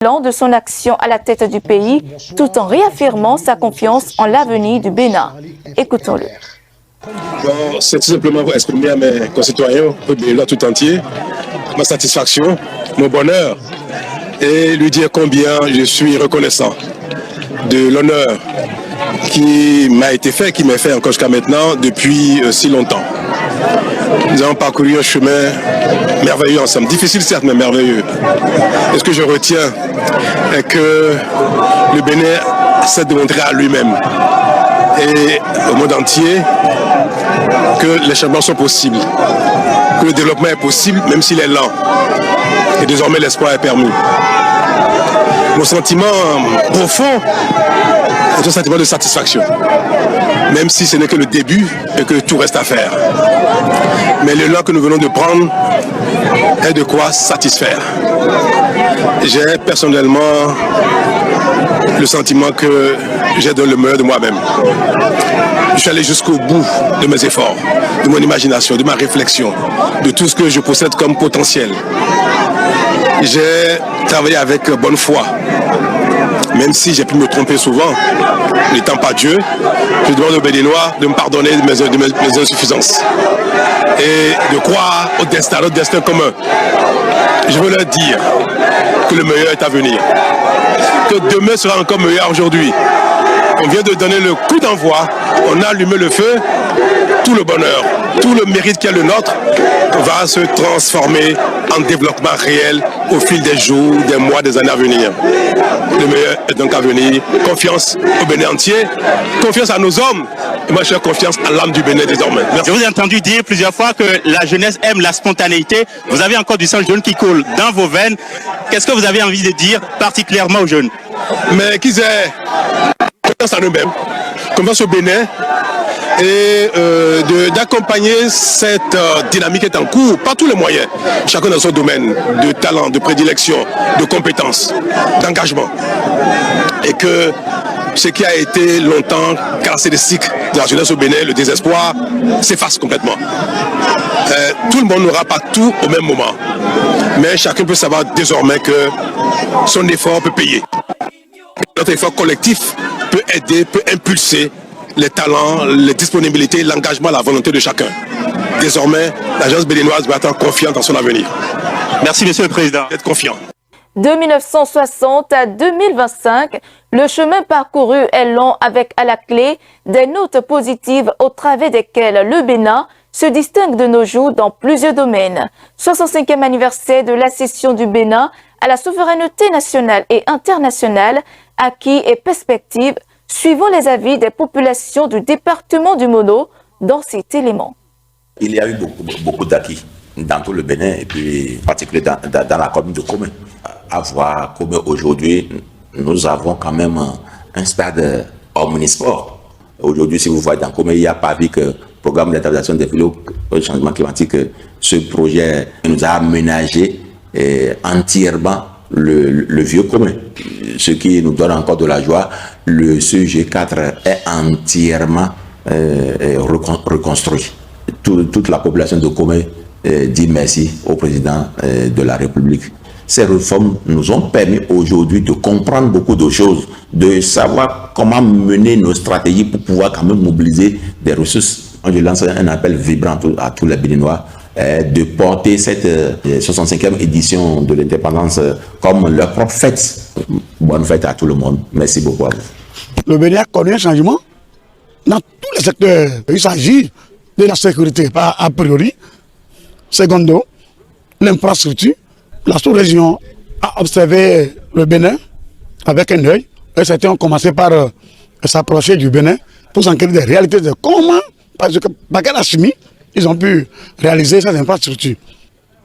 de son action à la tête du pays, tout en réaffirmant sa confiance en l'avenir du Bénin. Écoutons-le. Bon, c'est tout simplement pour exprimer à mes concitoyens, au Bénin tout entier, ma satisfaction, mon bonheur, et lui dire combien je suis reconnaissant de l'honneur qui m'a été fait, qui m'est fait encore jusqu'à maintenant depuis si longtemps. Nous avons parcouru un chemin merveilleux ensemble, difficile certes, mais merveilleux. Et ce que je retiens est que le Bénin essaie de montrer à lui-même et au monde entier que les changements sont possibles, que le développement est possible même s'il est lent. Et désormais l'espoir est permis. Mon sentiment profond est un sentiment de satisfaction, même si ce n'est que le début et que tout reste à faire. Mais l'élan que nous venons de prendre est de quoi satisfaire. J'ai personnellement le sentiment que j'ai donné le meilleur de moi-même. Je suis allé jusqu'au bout de mes efforts, de mon imagination, de ma réflexion, de tout ce que je possède comme potentiel. J'ai travaillé avec bonne foi, même si j'ai pu me tromper souvent, n'étant pas Dieu. Je demande aux Béninois de me pardonner de mes insuffisances et de croire au destin, à notre destin commun. Je veux leur dire que le meilleur est à venir, que demain sera encore meilleur aujourd'hui. On vient de donner le coup d'envoi, on a allumé le feu, tout le bonheur, tout le mérite qui est le nôtre va se transformer en développement réel au fil des jours, des mois, des années à venir. Le meilleur est donc à venir. Confiance au Bénin entier, confiance à nos hommes. Et moi, j'ai confiance à l'âme du Bénin désormais. Je vous ai entendu dire plusieurs fois que la jeunesse aime la spontanéité. Vous avez encore du sang jaune qui coule dans vos veines. Qu'est-ce que vous avez envie de dire particulièrement aux jeunes? Mais qu'ils aient confiance en eux-mêmes, confiance au Bénin, et d'accompagner cette dynamique qui est en cours par tous les moyens, chacun dans son domaine de talent, de prédilection, de compétences, d'engagement. Et que ce qui a été longtemps caractéristique de la jeunesse au Bénin, le désespoir, s'efface complètement. Tout le monde n'aura pas tout au même moment, mais chacun peut savoir désormais que son effort peut payer. Notre effort collectif peut aider, peut impulser les talents, les disponibilités, l'engagement, la volonté de chacun. Désormais, l'agence béninoise va être confiante dans son avenir. Merci, Monsieur le Président. D'être confiant. De 1960 à 2025, le chemin parcouru est long avec à la clé des notes positives au travers desquelles le Bénin se distingue de nos jours dans plusieurs domaines. 65e anniversaire de l'accession du Bénin à la souveraineté nationale et internationale, acquis et perspectives, suivant les avis des populations du département du Mono dans cet élément. Il y a eu beaucoup d'acquis dans tout le Bénin et puis particulièrement dans la commune de Komé. À voir comment aujourd'hui nous avons quand même un stade omnisport. Aujourd'hui, si vous voyez dans Komé, il n'y a pas vu que le programme d'adaptation des vélos au changement climatique, ce projet nous a aménagé entièrement le vieux commun. Ce qui nous donne encore de la joie, le CG4 est entièrement reconstruit. Toute la population de Komé dit merci au président de la République. Ces réformes nous ont permis aujourd'hui de comprendre beaucoup de choses, de savoir comment mener nos stratégies pour pouvoir quand même mobiliser des ressources. Je lance un appel vibrant à tous les Béninois de porter cette 65e édition de l'indépendance comme leur propre fête. Bonne fête à tout le monde. Merci beaucoup à vous. Le Bénin a connu un changement dans tous les secteurs. Il s'agit de la sécurité, pas a priori. Secondo, l'infrastructure. La sous-région a observé le Bénin avec un œil. Et certains ont commencé par s'approcher du Bénin pour s'enquérir des réalités de comment, parce que par quelle chimie, ils ont pu réaliser ces infrastructures.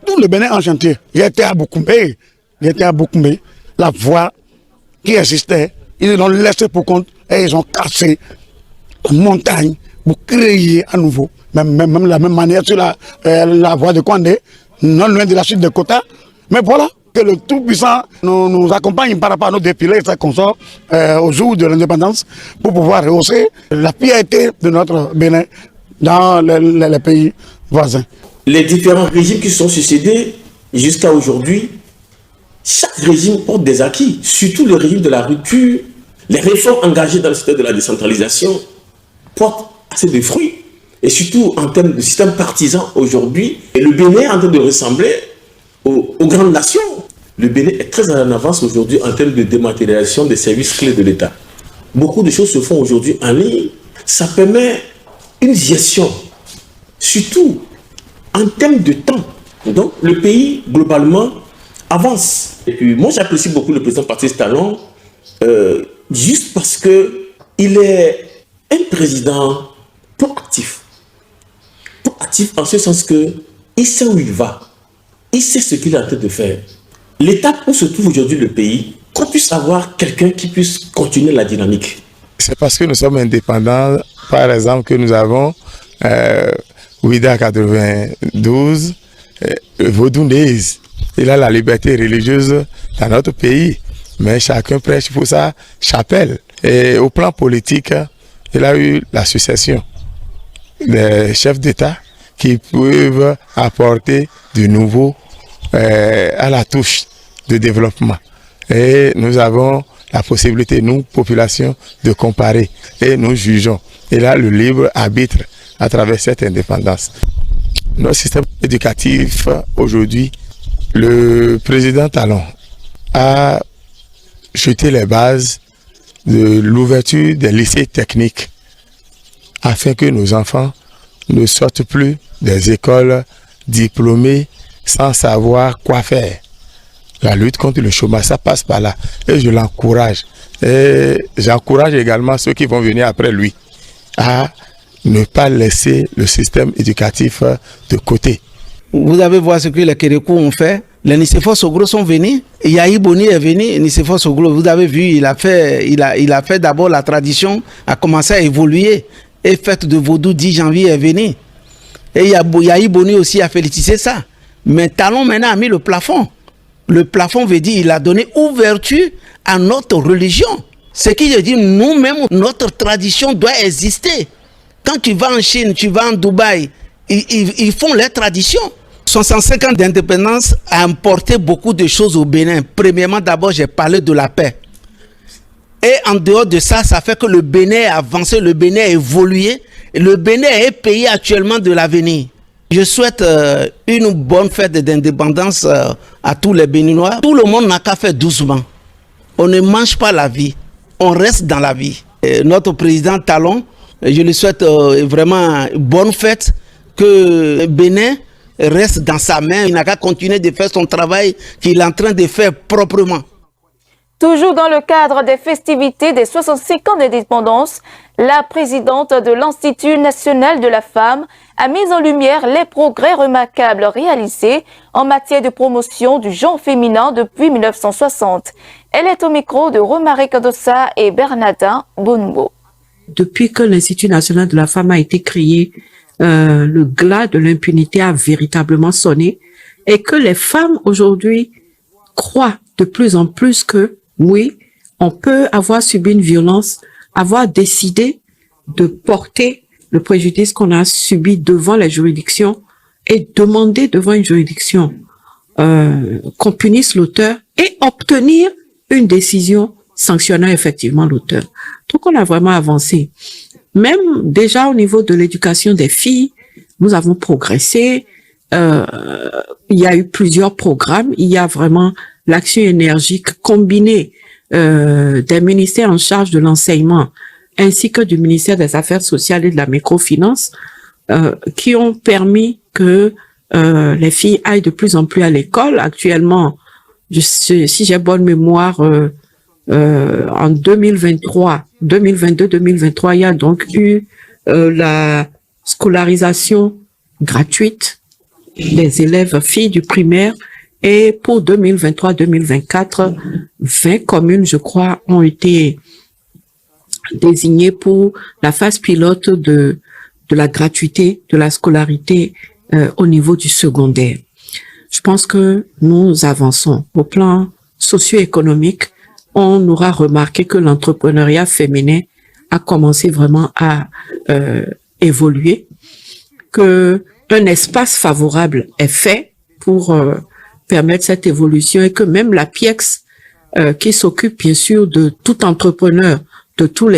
Tout le Bénin en chantier. J'étais à Boukoumé. La voie qui existait, ils l'ont laissé pour compte et ils ont cassé la montagne pour créer à nouveau. Même la même manière sur la voie de Kouandé, non loin de la chute de Kota. Mais voilà que le Tout-Puissant nous accompagne par rapport à nos défilés et ses consorts au jour de l'indépendance pour pouvoir rehausser la piété de notre Bénin dans les pays voisins. Les différents régimes qui sont succédés jusqu'à aujourd'hui Chaque régime porte des acquis, surtout le régime de la rupture. Les réformes engagées dans le secteur de la décentralisation portent assez de fruits. Et surtout en termes de système partisan aujourd'hui, et le Bénin est en train de ressembler aux grandes nations. Le Bénin est très en avance aujourd'hui en termes de dématérialisation des services clés de l'État. Beaucoup de choses se font aujourd'hui en ligne. Ça permet une gestion, surtout en termes de temps. Donc le pays, globalement, avance. Et puis moi, j'apprécie beaucoup le président Patrice Talon, juste parce qu'il est un président proactif. Proactif en ce sens qu'il sait où il va. Il sait ce qu'il est en train de faire. L'étape où se trouve aujourd'hui le pays, qu'on puisse avoir quelqu'un qui puisse continuer la dynamique. C'est parce que nous sommes indépendants, par exemple, que nous avons Ouida 92, Vaudounaise. Il a la liberté religieuse dans notre pays, mais chacun prêche pour sa chapelle. Et au plan politique, il a eu la succession des chefs d'État qui peuvent apporter du nouveau à la touche de développement. Et nous avons la possibilité, nous, population, de comparer. Et nous jugeons. Et là, le libre arbitre à travers cette indépendance. Notre système éducatif, aujourd'hui, le président Talon a jeté les bases de l'ouverture des lycées techniques afin que nos enfants ne sortent plus des écoles diplômés sans savoir quoi faire. La lutte contre le chômage, ça passe par là. Et je l'encourage. Et j'encourage également ceux qui vont venir après lui à ne pas laisser le système éducatif de côté. Vous avez vu ce que les Kérékou ont fait. Les Nicéphore Soglo sont venus. Yahi Boni est venu. Nicéphore Soglo, vous avez vu, il a fait d'abord la tradition, a commencé à évoluer. Et fête de Vaudou 10 janvier est venu. Et Yahi Boni aussi a félicité ça. Mais Talon maintenant a mis le plafond. Le plafond veut dire qu'il a donné ouverture à notre religion. Ce qui veut dire nous-mêmes, notre tradition doit exister. Quand tu vas en Chine, tu vas en Dubaï, ils font leurs traditions. 65 ans d'indépendance a apporté beaucoup de choses au Bénin. Premièrement, d'abord, j'ai parlé de la paix. Et en dehors de ça, ça fait que le Bénin a avancé, le Bénin a évolué. Et le Bénin est pays actuellement de l'avenir. Je souhaite une bonne fête d'indépendance à tous les Béninois. Tout le monde n'a qu'à faire doucement. On ne mange pas la vie, on reste dans la vie. Et notre président Talon, je lui souhaite vraiment bonne fête, que Bénin reste dans sa main. Il n'a qu'à continuer de faire son travail qu'il est en train de faire proprement. Toujours dans le cadre des festivités des 65 ans d'indépendance, la présidente de l'Institut national de la femme a mis en lumière les progrès remarquables réalisés en matière de promotion du genre féminin depuis 1960. Elle est au micro de Romare Kadossa et Bernardin Bonbo. Depuis que l'Institut national de la femme a été créé, le glas de l'impunité a véritablement sonné et que les femmes aujourd'hui croient de plus en plus que oui, on peut avoir subi une violence, avoir décidé de porter le préjudice qu'on a subi devant les juridictions et demander devant une juridiction qu'on punisse l'auteur et obtenir une décision sanctionnant effectivement l'auteur. Donc on a vraiment avancé. Même déjà au niveau de l'éducation des filles, nous avons progressé. Il y a eu plusieurs programmes. Il y a vraiment l'action énergique combinée des ministères en charge de l'enseignement ainsi que du ministère des Affaires sociales et de la microfinance qui ont permis que les filles aillent de plus en plus à l'école. Actuellement, si j'ai bonne mémoire, en 2022-2023, il y a donc eu la scolarisation gratuite des élèves filles du primaire. Et pour 2023-2024, 20 communes, je crois, ont été désignées pour la phase pilote de la gratuité de la scolarité au niveau du secondaire. Je pense que nous avançons. Au plan socio-économique, on aura remarqué que l'entrepreneuriat féminin a commencé vraiment à évoluer, que un espace favorable est fait pour permettre cette évolution et que même la PIEX, qui s'occupe bien sûr de tout entrepreneur, de tous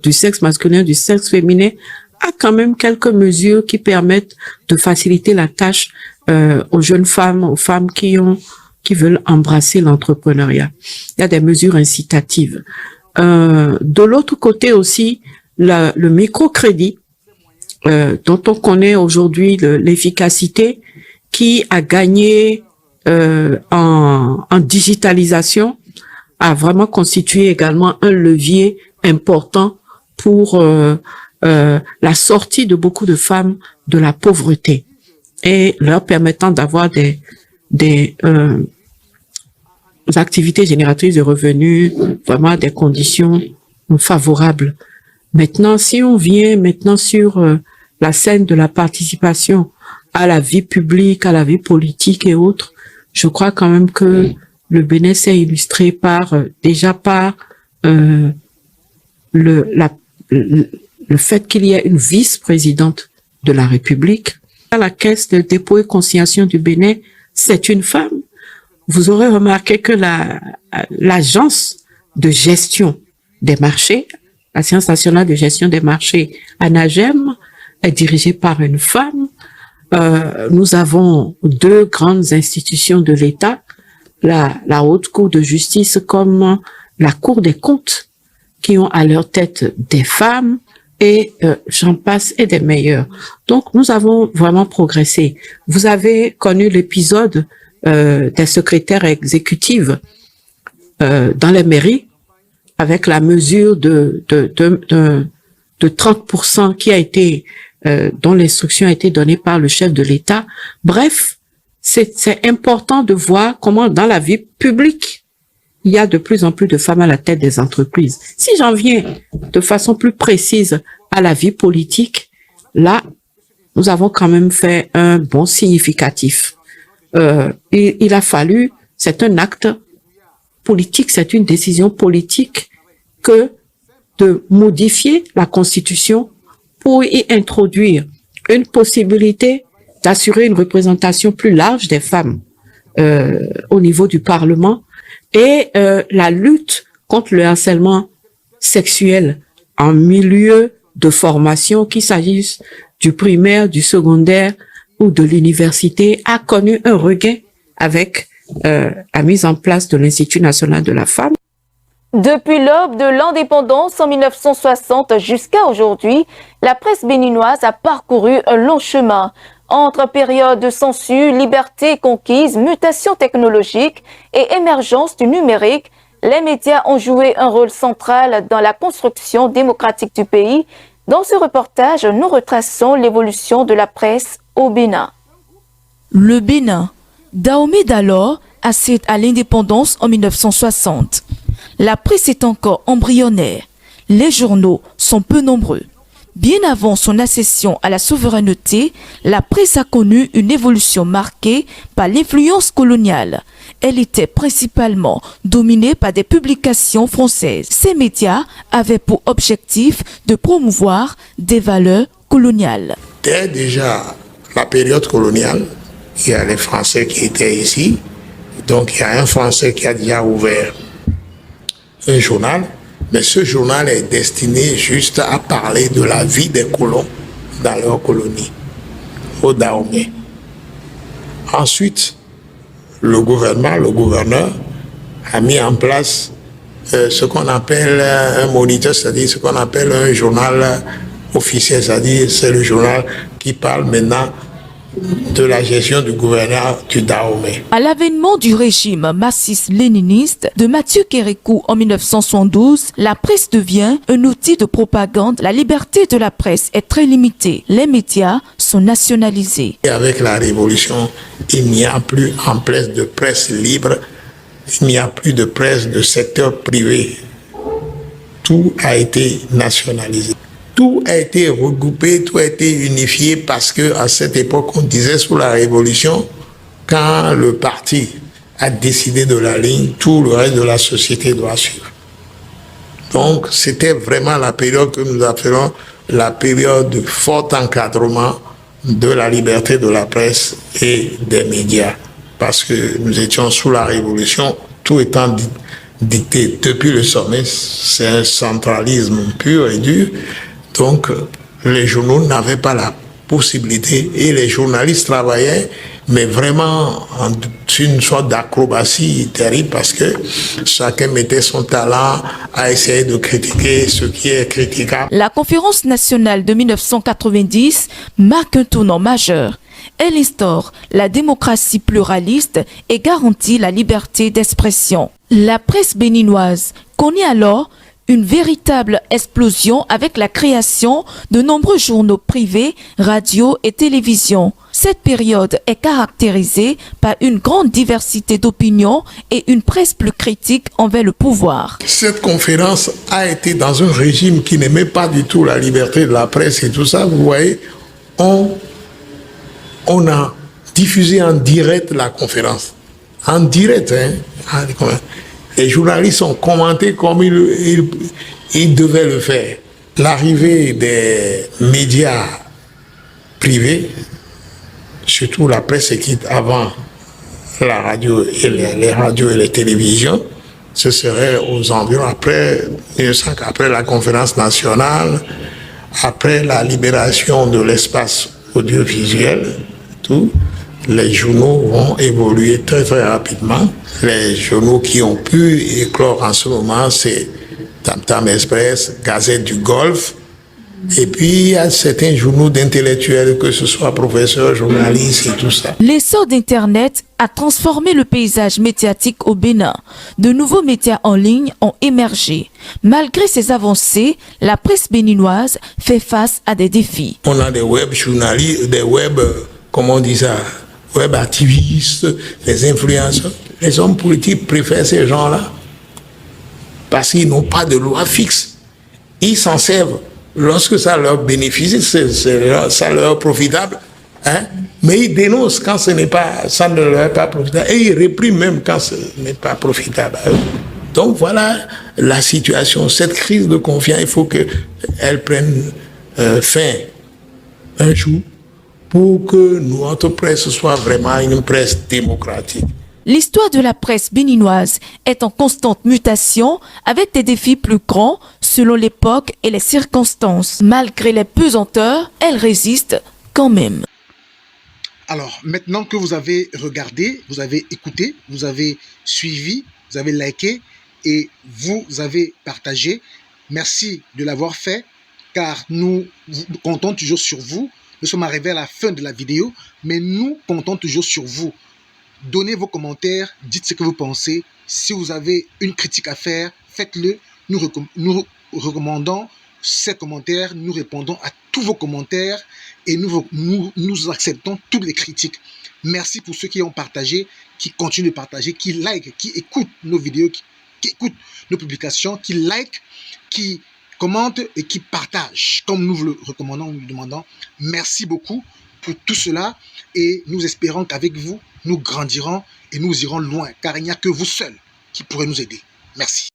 du sexe masculin, du sexe féminin, a quand même quelques mesures qui permettent de faciliter la tâche aux jeunes femmes, aux femmes qui veulent embrasser l'entrepreneuriat. Il y a des mesures incitatives. De l'autre côté aussi, le microcrédit, dont on connaît aujourd'hui l'efficacité, qui a gagné en digitalisation, a vraiment constitué également un levier important pour la sortie de beaucoup de femmes de la pauvreté et leur permettant d'avoir des activités génératrices de revenus, vraiment des conditions favorables. Maintenant, si on vient maintenant sur la scène de la participation à la vie publique, à la vie politique et autres, je crois quand même que le Bénin s'est illustré déjà par le fait qu'il y ait une vice-présidente de la République. À la Caisse de dépôt et consignation du Bénin, c'est une femme. Vous aurez remarqué que l'agence de gestion des marchés, l'Agence nationale de gestion des marchés, ANAGEM, est dirigée par une femme. Nous avons 2 grandes institutions de l'État, la Haute Cour de justice comme la Cour des comptes, qui ont à leur tête des femmes, et j'en passe et des meilleurs. Donc, nous avons vraiment progressé. Vous avez connu l'épisode des secrétaires exécutives dans les mairies, avec la mesure de 30% qui a été dont l'instruction a été donnée par le chef de l'État. Bref, c'est important de voir comment dans la vie publique, il y a de plus en plus de femmes à la tête des entreprises. Si j'en viens de façon plus précise à la vie politique, là, nous avons quand même fait un bond significatif. Il a fallu, c'est un acte politique, c'est une décision politique que de modifier la Constitution pour y introduire une possibilité d'assurer une représentation plus large des femmes au niveau du Parlement et la lutte contre le harcèlement sexuel en milieu de formation, qu'il s'agisse du primaire, du secondaire ou de l'université, a connu un regain avec la mise en place de l'Institut national de la femme. Depuis l'aube de l'indépendance en 1960 jusqu'à aujourd'hui, la presse béninoise a parcouru un long chemin. Entre période de censure, liberté conquise, mutation technologique et émergence du numérique, les médias ont joué un rôle central dans la construction démocratique du pays. Dans ce reportage, nous retraçons l'évolution de la presse au Bénin. Le Bénin, Dahomey d'alors, accède à l'indépendance en 1960. La presse est encore embryonnaire. Les journaux sont peu nombreux. Bien avant son accession à la souveraineté, la presse a connu une évolution marquée par l'influence coloniale. Elle était principalement dominée par des publications françaises. Ces médias avaient pour objectif de promouvoir des valeurs coloniales. Dès déjà la période coloniale, il y a les Français qui étaient ici. Donc il y a un Français qui a déjà ouvert un journal, mais ce journal est destiné juste à parler de la vie des colons dans leur colonie, au Dahomey. Ensuite, le gouverneur a mis en place ce qu'on appelle un moniteur, c'est-à-dire ce qu'on appelle un journal officiel, c'est-à-dire c'est le journal qui parle maintenant de la gestion du gouverneur du Dahomey. À l'avènement du régime marxiste-léniniste de Mathieu Kérékou en 1972, la presse devient un outil de propagande. La liberté de la presse est très limitée. Les médias sont nationalisés. Et avec la révolution, il n'y a plus en place de presse libre, il n'y a plus de presse de secteur privé. Tout a été nationalisé. Tout a été regroupé, tout a été unifié parce qu'à cette époque, on disait sous la Révolution, quand le parti a décidé de la ligne, tout le reste de la société doit suivre. Donc, c'était vraiment la période que nous appelons la période de fort encadrement de la liberté de la presse et des médias. parce que nous étions sous la Révolution, tout étant dicté depuis le sommet, c'est un centralisme pur et dur. Donc, les journaux n'avaient pas la possibilité et les journalistes travaillaient, mais vraiment en une sorte d'acrobatie terrible parce que chacun mettait son talent à essayer de critiquer ce qui est critiquable. La conférence nationale de 1990 marque un tournant majeur. Elle instaure la démocratie pluraliste et garantit la liberté d'expression. La presse béninoise connaît alors une véritable explosion avec la création de nombreux journaux privés, radios et télévisions. Cette période est caractérisée par une grande diversité d'opinions et une presse plus critique envers le pouvoir. Cette conférence a été dans un régime qui n'aimait pas du tout la liberté de la presse et tout ça. Vous voyez, on a diffusé en direct la conférence. En direct, hein. Les journalistes ont commenté comme ils devaient le faire. L'arrivée des médias privés, surtout la presse écrite avant la radio et les radios et les télévisions, ce serait aux environs après 1905, après la conférence nationale, après la libération de l'espace audiovisuel, tout. Les journaux vont évoluer très très rapidement. Les journaux qui ont pu éclore en ce moment, c'est Tam Tam Express, Gazette du Golfe. Et puis il y a certains journaux d'intellectuels, que ce soit professeurs, journalistes et tout ça. L'essor d'Internet a transformé le paysage médiatique au Bénin. De nouveaux médias en ligne ont émergé. Malgré ces avancées, la presse béninoise fait face à des défis. On a des web journalistes, des web, comment on dit ça, web activistes, les influenceurs. Les hommes politiques préfèrent ces gens-là parce qu'ils n'ont pas de loi fixe. Ils s'en servent lorsque ça leur bénéficie, ça leur est profitable, hein? Mais ils dénoncent quand ça ne leur est pas profitable et ils répriment même quand ce n'est pas profitable. Donc voilà la situation. Cette crise de confiance, il faut qu'elle prenne fin un jour, pour que notre presse soit vraiment une presse démocratique. L'histoire de la presse béninoise est en constante mutation avec des défis plus grands selon l'époque et les circonstances. Malgré les pesanteurs, elle résiste quand même. Alors, maintenant que vous avez regardé, vous avez écouté, vous avez suivi, vous avez liké et vous avez partagé, merci de l'avoir fait car nous comptons toujours sur vous. Nous sommes arrivés à la fin de la vidéo, mais nous comptons toujours sur vous. Donnez vos commentaires, dites ce que vous pensez. Si vous avez une critique à faire, faites-le. Nous recommandons ces commentaires, nous répondons à tous vos commentaires et nous acceptons toutes les critiques. Merci pour ceux qui ont partagé, qui continuent de partager, qui like, qui écoutent nos vidéos, qui écoutent nos publications, qui like, qui commentent et qui partagent, comme nous vous le recommandons, nous le demandons. Merci beaucoup pour tout cela et nous espérons qu'avec vous, nous grandirons et nous irons loin, car il n'y a que vous seuls qui pourrez nous aider. Merci.